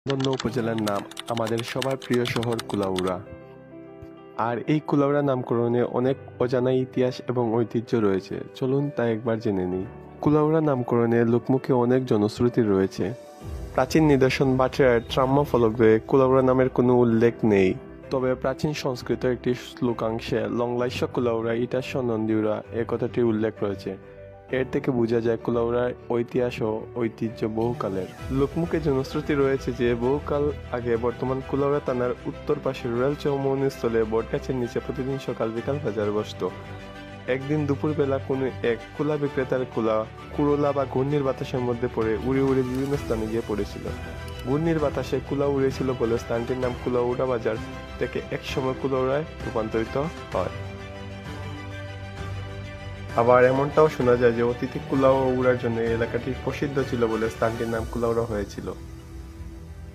ধন্য উপজেলার নাম আমাদের সবার প্রিয় শহর কুলাউড়া। আর এই কুলাউড়া নামকরণে অনেক অজানা ইতিহাস এবং ঐতিহ্য রয়েছে, চলুন তা একবার জেনে নিই। কুলাউড়া নামকরণে লোকমুখে অনেক জনশ্রুতি রয়েছে। প্রাচীন নিদর্শন বাট্রার ট্রাম্য ফলকে কুলাউড়া নামের কোনো উল্লেখ নেই, তবে প্রাচীন সংস্কৃত একটি শ্লোকাংশে লংলাইস্য কুলাউড়া ইটাস্য নন্দীউড়া এ কথাটির উল্লেখ রয়েছে। এর থেকে বোঝা যায় কুলাউড়ার ইতিহাস ও ঐতিহ্য বহুকালের। লোকমুখে জনশ্রুতি রয়েছে যে বহুকাল আগে বর্তমান কুলাউড়া থানার উত্তর পাশে রুরাল চৌমুহনীস্থলে বটগাছের নিচে প্রতিদিন সকাল বিকাল বাজার বসত। একদিন দুপুরবেলা কোনো এক কুলা বিক্রেতার কুলা কুড়োলা বা ঘূর্ণির বাতাসের মধ্যে পড়ে উড়ে উড়ে বিভিন্ন স্থানে গিয়ে পড়েছিল। ঘূর্ণির বাতাসে কুলা উড়েছিল বলে স্থানটির নাম কুলাউড়া বাজার থেকে একসময় কুলাউড়ায় রূপান্তরিত হয়। আবার এমনটাও শোনা যায় যে অতীতে কুলাউড়ার জন্য এই এলাকাটি প্রসিদ্ধ ছিল বলে স্থানটির নাম কুলাউড়া হয়েছিল।